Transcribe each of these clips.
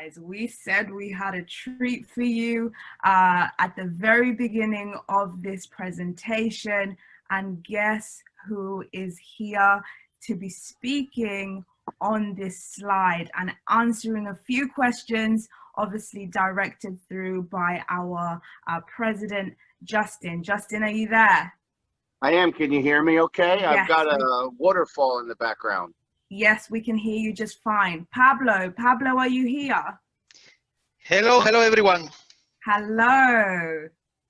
guys. We said we had a treat for you at the very beginning of this presentation. And guess who is here to be speaking on this slide and answering a few questions, obviously directed through by our president, Justin. Justin, are you there? I am. Can you hear me okay? Yes. I've got a waterfall in the background. Yes, we can hear you just fine. Pablo, are you here? Hello everyone. Hello.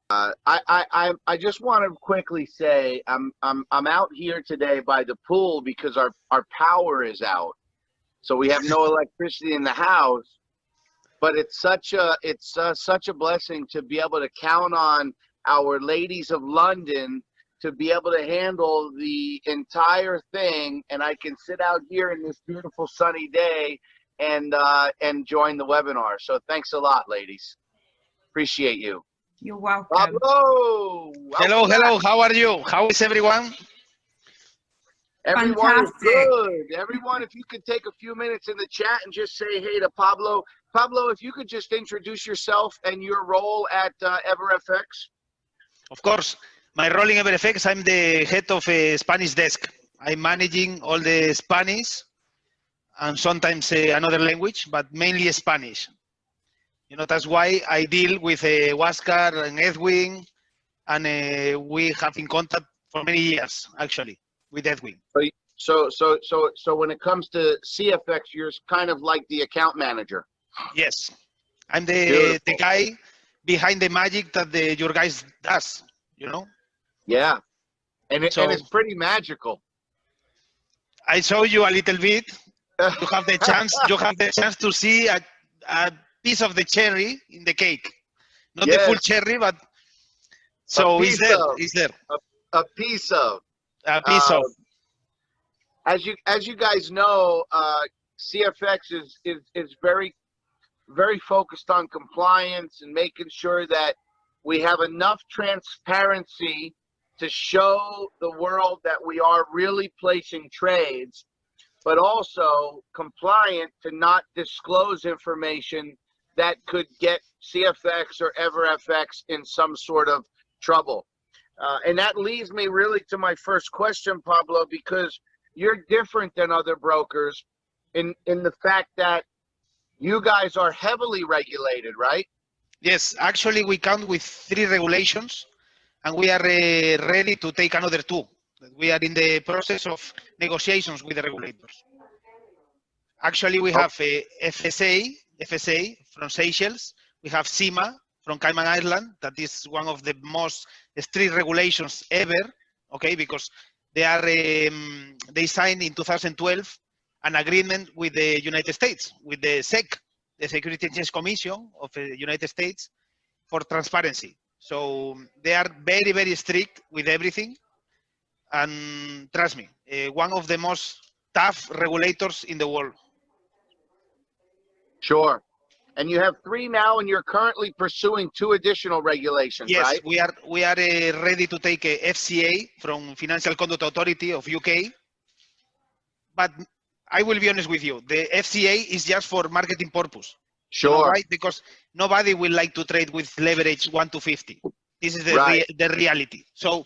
I just want to quickly say I'm out here today by the pool because our power is out, so we have no electricity in the house. But it's such a blessing to be able to count on our ladies of London to be able to handle the entire thing, and I can sit out here in this beautiful sunny day and join the webinar. So thanks a lot, ladies. Appreciate you. You're welcome. Pablo! Hello. How are you? How is everyone? Everyone is good. Everyone, if you could take a few minutes in the chat and just say hey to Pablo. Pablo, if you could just introduce yourself and your role at EverFX. Of course. My role in EverFX, I'm the head of a Spanish desk. I'm managing all the Spanish and sometimes another language, but mainly Spanish. You know, that's why I deal with Huáscar and Edwin, and we have in contact for many years, actually, with Edwin. So when it comes to CFX, you're kind of like the account manager. Yes, I'm the guy behind the magic that your guys does, you know? Yeah, and it's pretty magical. I show you a little bit. You have the chance to see a piece of the cherry in the cake. Not the full cherry, but so it's there. A piece of. A piece of. As you guys know, CFX is very focused on compliance and making sure that we have enough transparency to show the world that we are really placing trades, but also compliant to not disclose information that could get CFX or EverFX in some sort of trouble. And that leads me really to my first question, Pablo, because you're different than other brokers in the fact that you guys are heavily regulated, right? Yes, actually we count with 3 regulations, and we are ready to take another 2. We are in the process of negotiations with the regulators. Actually, we have a FSA from Seychelles. We have CIMA from Cayman Island. That is one of the most strict regulations ever. Okay, because they are they signed in 2012 an agreement with the United States, with the SEC, the Security and Exchange Commission of the United States, for transparency. So they are very, very strict with everything. And trust me, one of the most tough regulators in the world. Sure. And you have 3 now, and you're currently pursuing 2 additional regulations, right? Yes, we are ready to take a FCA from Financial Conduct Authority of UK. But I will be honest with you, the FCA is just for marketing purpose. Sure. You know, right? Because nobody will like to trade with leverage 1 to 50. This is the reality. So,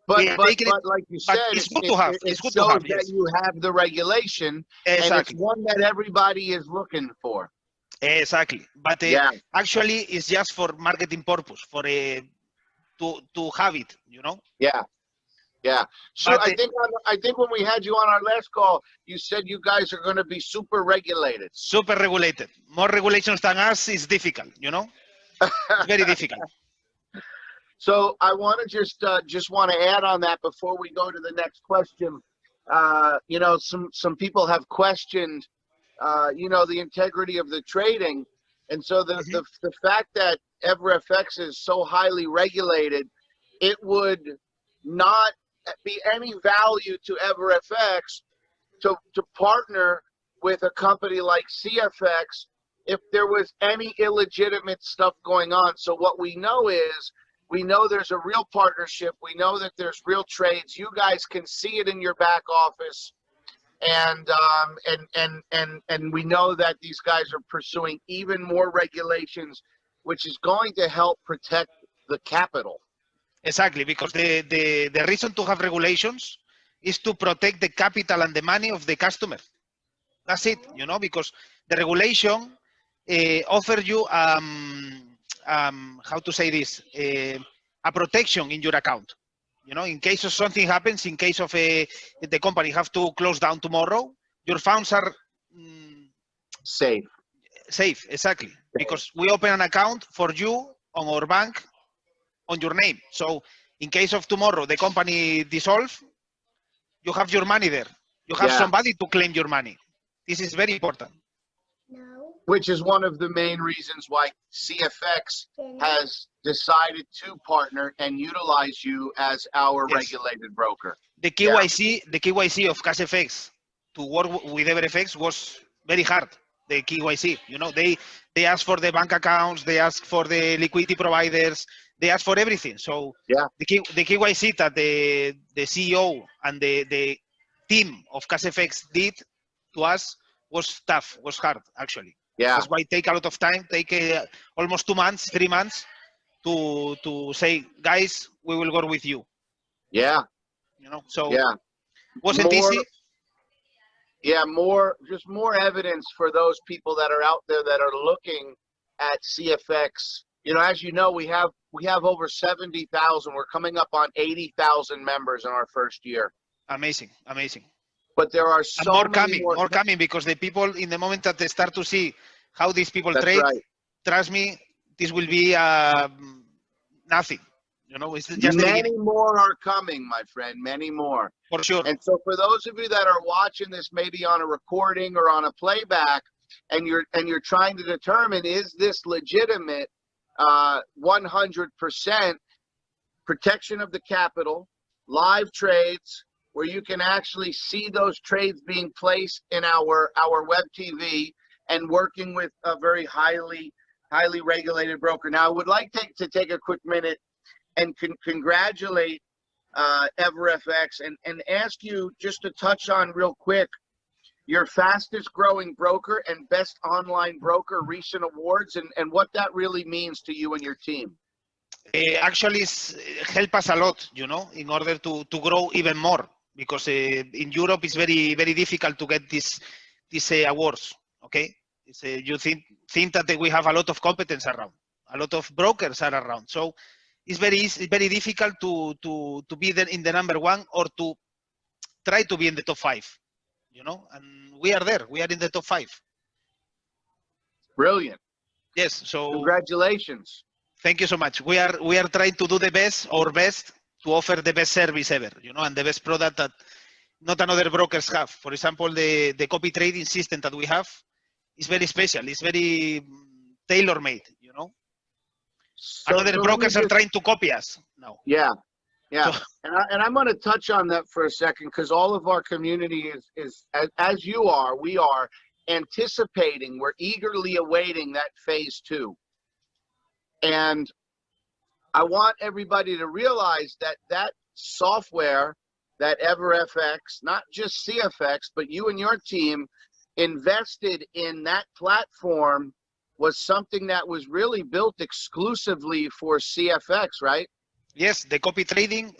but like you said, it's good to have. It's good shows to have, that you have the regulation, exactly. And it's one that everybody is looking for. Exactly. But actually, it's just for marketing purpose, for to have it, you know? Yeah. Yeah. So I think when we had you on our last call, you said you guys are going to be super regulated. Super regulated. More regulations than us is difficult, you know? It's very difficult. So I want to just want to add on that before we go to the next question. You know, some people have questioned, you know, the integrity of the trading, and so the fact that EverFX is so highly regulated, it would not be any value to EverFX to partner with a company like CFX if there was any illegitimate stuff going on. So what we know is, we know there's a real partnership. We know that there's real trades. You guys can see it in your back office. and we know that these guys are pursuing even more regulations, which is going to help protect the capital. Exactly, because the reason to have regulations is to protect the capital and the money of the customer. That's it, you know, because the regulation offer you how to say this, a protection in your account. You know, in case of something happens, in case of the company have to close down tomorrow, your funds are Safe. Safe, exactly. Because we open an account for you on our bank on your name. So in case of tomorrow, the company dissolve, you have your money there. You have somebody to claim your money. This is very important. Which is one of the main reasons why CFX has decided to partner and utilize you as our regulated broker. The KYC of CashFX to work with EverFX was very hard. The KYC, you know, they ask for the bank accounts, they ask for the liquidity providers, they ask for everything. So the KYC that the CEO and the team of CashFX did to us was tough, was hard actually. Yeah. That's why it take a lot of time, take almost 2 months, 3 months to say, guys, we will go with you. Yeah. You know, so wasn't easy. Yeah, just more evidence for those people that are out there that are looking at CFX. You know, as you know, we have over 70,000. We're coming up on 80,000 members in our first year. Amazing, amazing. But there are so more many more coming, because the people, in the moment that they start to see how these people That's trade, right. Trust me, this will be nothing. You know, it's just many more are coming, my friend. Many more, for sure. And so, for those of you that are watching this, maybe on a recording or on a playback, and you're trying to determine, is this legitimate? 100% protection of the capital, live trades, where you can actually see those trades being placed in our web TV, and working with a very highly regulated broker. Now, I would like to take a quick minute and congratulate EverFX and ask you just to touch on real quick your fastest growing broker and best online broker recent awards, and what that really means to you and your team. Actually, it's help us a lot, you know, in order to grow even more, because in Europe it's very difficult to get these awards. Okay, it's, you think that we have a lot of competence around, a lot of brokers are around, so it's very difficult to be in the number one, or to try to be in the top 5, you know, and we are there. We are in the top 5. Brilliant. Yes. So congratulations. Thank you so much. We are trying to do our best to offer the best service ever, you know, and the best product that not another brokers have. For example, the copy trading system that we have is very special. It's very tailor-made, you know. So Other brokers are trying to copy us now. Yeah. So, and I'm going to touch on that for a second, because all of our community is as you are, we are anticipating, we're eagerly awaiting that phase 2. And I want everybody to realize that software, that EverFX, not just CFX, but you and your team invested in that platform, was something that was really built exclusively for CFX, right? Yes, the copy trading,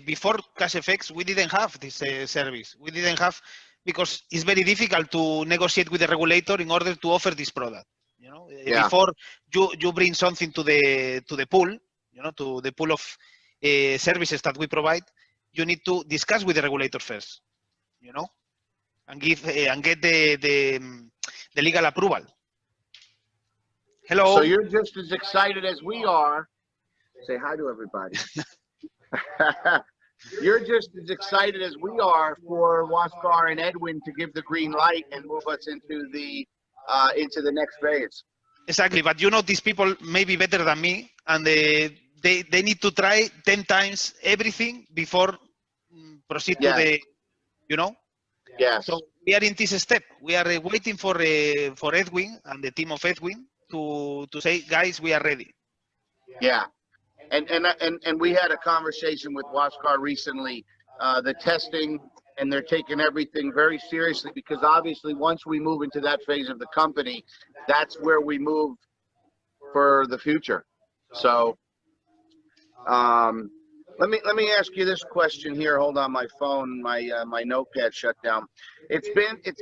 before CashFX, we didn't have this service. We didn't have, because it's very difficult to negotiate with the regulator in order to offer this product. You know, before you bring something to the pool, you know, to the pool of services that we provide, you need to discuss with the regulator first, you know, and give and get the legal approval. Hello. So you're just as excited as we are. Say hi to everybody. You're just as excited as we are for Waskar and Edwin to give the green light and move us into the next phase. Exactly, but you know, these people may be better than me, and they need to try 10 times everything before proceed to the, you know. Yes. So we are in this step. We are waiting for Edwin and the team of Edwin to say, guys, we are ready. Yeah. And we had a conversation with Waskar recently. The testing and they're taking everything very seriously, because obviously once we move into that phase of the company, that's where we move for the future. So let me ask you this question here. Hold on, my phone, my notepad shut down. It's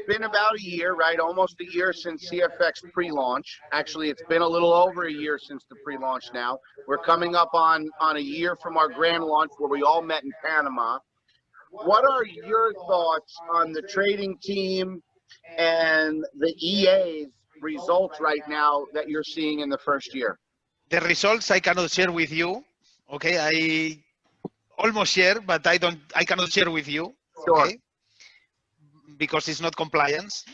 been about a year, right? Almost a year since CFX pre-launch. Actually, it's been a little over a year since the pre-launch now. We're coming up on a year from our grand launch where we all met in Panama. What are your thoughts on the trading team and the EA's results right now that you're seeing in the first year? The results I cannot share with you. Okay, I almost share, but I cannot share with you. Sure. Okay, because it's not compliance.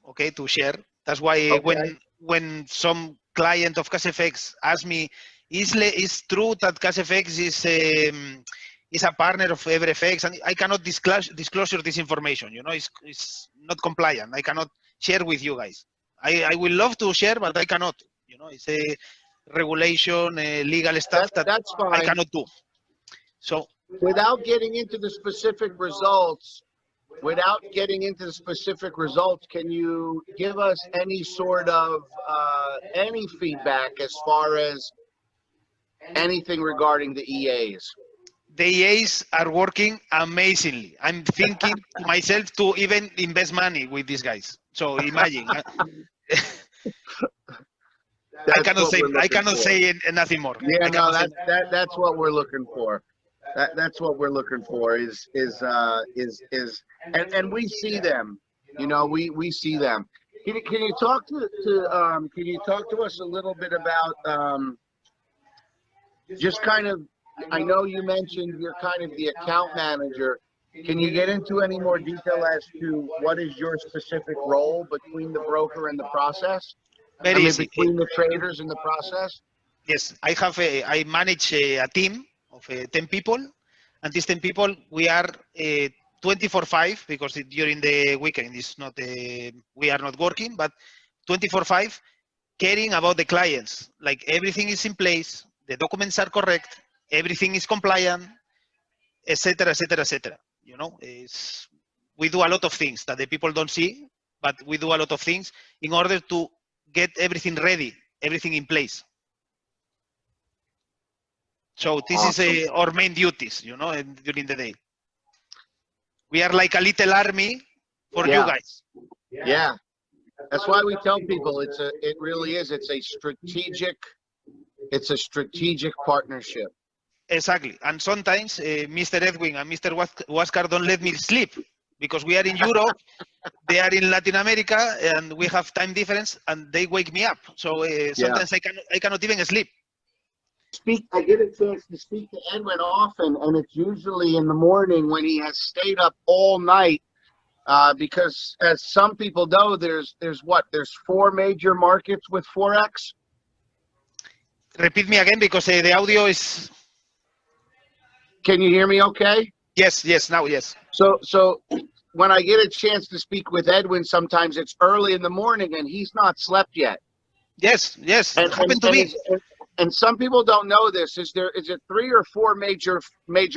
Okay, to share. That's why Okay. when some client of CFX asks me, is true that CFX is a partner of EverFX, and I cannot disclosure this information. You know, it's not compliant. I cannot share with you guys. I will love to share, but I cannot. You know, it's a regulation, legal stuff That's fine. I cannot do. So Without getting into the specific results, can you give us any sort of any feedback as far as anything regarding the EAs? the EAs are working amazingly. I'm thinking to myself to even invest money with these guys. So imagine. I cannot say nothing more. Yeah, no, that's what we're looking for. That's what we're looking for and we see them. You know, we see them. Can you talk to us a little bit about just kind of, I know you mentioned you're kind of the account manager. Can you get into any more detail as to what is your specific role between the broker and the process? Very easy. Between the traders and the process? Yes, I manage a team of 10 people, and these 10 people, we are 24/5, because during the weekend it's not we are not working, but 24/5 caring about the clients. Like everything is in place, the documents are correct, everything is compliant, etc., etc., etc. You know, we do a lot of things that the people don't see, but we do a lot of things in order to get everything ready, everything in place. So this Awesome. is our main duties, you know, during the day. We are like a little army for you guys. Yeah. That's why we tell people it's a strategic partnership. Exactly. And sometimes Mr. Edwin and Mr. Huáscar don't let me sleep, because we are in Europe, they are in Latin America, and we have time difference, and they wake me up. So sometimes I cannot even sleep. I get a chance to speak to Edwin often, and it's usually in the morning when he has stayed up all night, because as some people know, there's 4 major markets with Forex. Repeat me again, because the audio is... Can you hear me okay? Yes, now, yes. So when I get a chance to speak with Edwin, sometimes it's early in the morning and he's not slept yet. Yes, it happened to me. And some people don't know this. Is it 3 or 4 major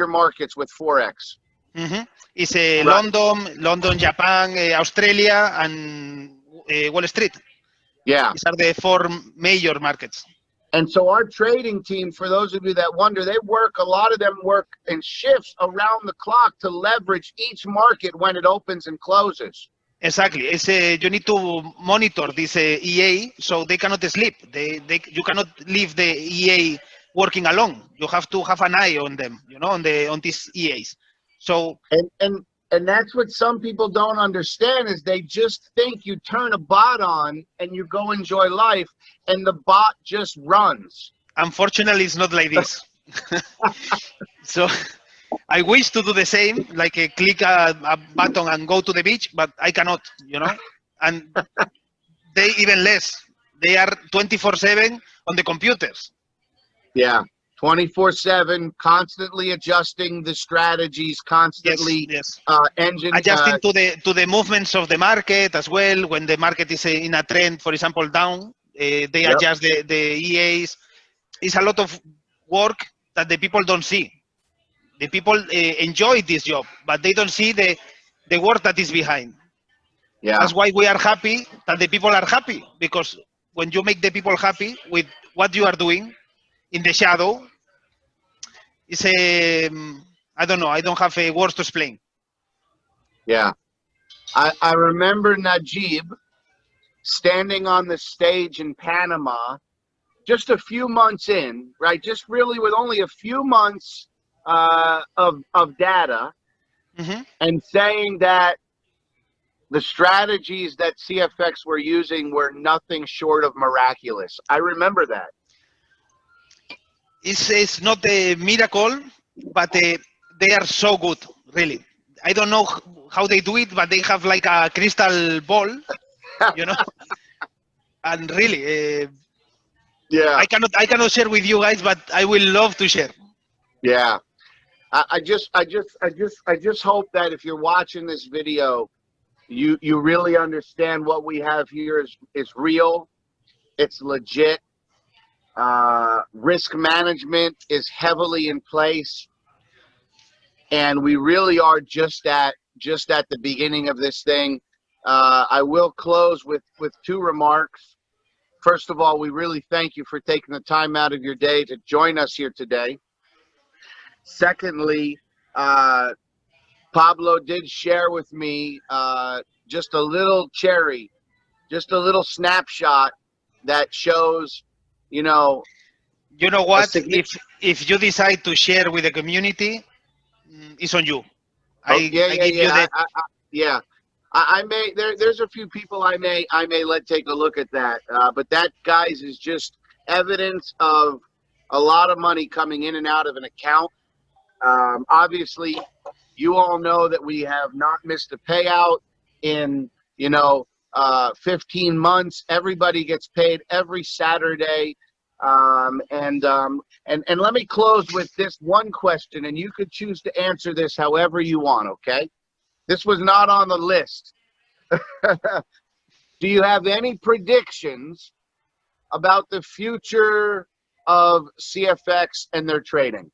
markets with Forex? Mm-hmm. It's London, Japan, Australia, and Wall Street. Yeah. These are the 4 major markets. And so our trading team, for those of you that wonder, a lot of them work in shifts around the clock to leverage each market when it opens and closes. Exactly. You need to monitor this EA, so they cannot sleep. You cannot leave the EA working alone. You have to have an eye on them, you know, on these EAs. So and that's what some people don't understand, is they just think you turn a bot on and you go enjoy life, and the bot just runs. Unfortunately, it's not like this. So I wish to do the same, like click a button and go to the beach, but I cannot, you know. And they even less. They are 24/7 on the computers. Yeah, 24/7, constantly adjusting the strategies, constantly adjusting to the movements of the market as well. When the market is in a trend, for example, down, they adjust the EAs. It's a lot of work that the people don't see. The people enjoy this job, but they don't see the the work that is behind. Yeah. That's why we are happy that the people are happy, because when you make the people happy with what you are doing in the shadow, it's a, I don't know, I don't have a words to explain. Yeah. I remember Najib standing on the stage in Panama just a few months in, right? Just really with only a few months of data, and saying that the strategies that CFX were using were nothing short of miraculous. I remember that. It's not a miracle, but they are so good, really. I don't know how they do it, but they have like a crystal ball, you know. And really, Yeah. I cannot share with you guys, but I will love to share. Yeah. I just hope that if you're watching this video, you really understand what we have here is real. It's legit. Risk management is heavily in place, and we really are just at the beginning of this thing. I will close with two remarks. First of all, we really thank you for taking the time out of your day to join us here today. Secondly, Pablo did share with me just a little cherry, just a little snapshot that shows, You know what? If you decide to share with the community, it's on you. I give you the. Yeah. I may there's a few people I may let take a look at that, but that, guys, is just evidence of a lot of money coming in and out of an account. Obviously, you all know that we have not missed a payout in 15 months. Everybody gets paid every Saturday. And let me close with this one question, and you could choose to answer this however you want. Okay. This was not on the list. Do you have any predictions about the future of CFX and their trading?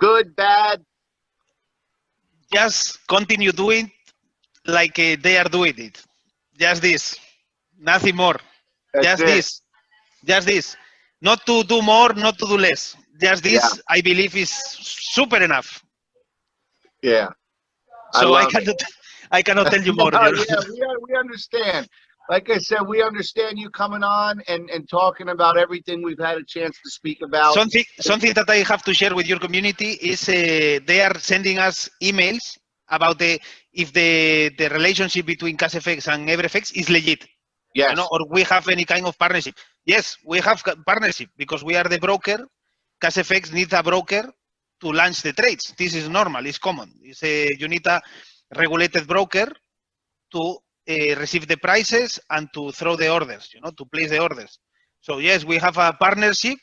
Good, bad? Just continue doing like they are doing it. Just this. Nothing more. That's it. Just this. Not to do more, not to do less. Just this, Yeah. I believe, is super enough. Yeah. So I cannot tell you more. Yeah, we understand. Like I said, we understand you coming on and talking about everything we've had a chance to speak about. Something that I have to share with your community is they are sending us emails about if the relationship between CFX and EverFX is legit. Yes. Or we have any kind of partnership. Yes, we have partnership because we are the broker. CFX needs a broker to launch the trades. This is normal. It's common. You need a regulated broker to receive the prices and to throw the orders, to place the orders. So yes, we have a partnership.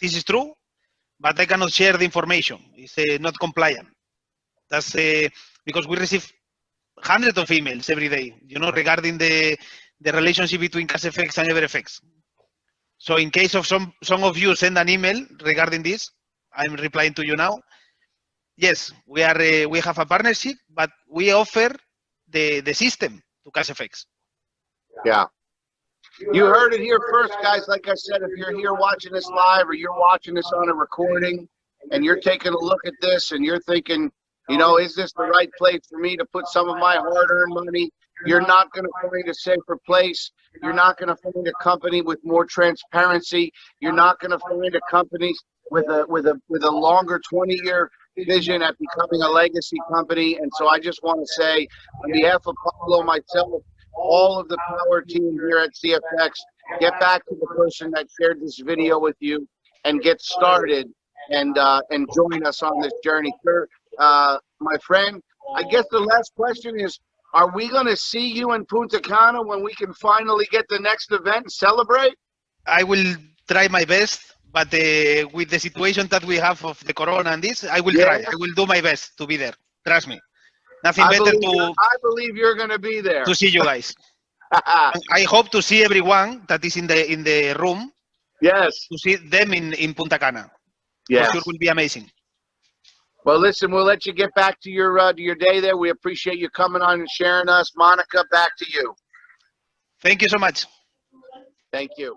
This is true, but I cannot share the information. It's not compliant. That's because we receive hundreds of emails every day, regarding the relationship between CFX and EverFX. So in case of some of you send an email regarding this, I'm replying to you now. Yes, we have a partnership, but we offer the system to CFX. Yeah. You heard it here first, guys. Like I said, if you're here watching this live or you're watching this on a recording and you're taking a look at this and you're thinking, is this the right place for me to put some of my hard-earned money? You're not going to find a safer place. You're not going to find a company with more transparency. You're not going to find a company with a longer 20-year vision at becoming a legacy company. And so I just want to say, on behalf of Pablo, myself, all of the power team here at CFX, get back to the person that shared this video with you and get started and join us on this journey. Sir, my friend, I guess the last question is, are we going to see you in Punta Cana when we can finally get the next event and celebrate? I will try my best, but with the situation that we have of the corona and this, I will try. I will do my best to be there. Trust me. Nothing better I believe you're going to be there. To see you guys. I hope to see everyone that is in the room. Yes. To see them in Punta Cana. Yes. For sure will be amazing. Well, listen, we'll let you get back to your day there. We appreciate you coming on and sharing us. Monica, back to you. Thank you so much. Thank you.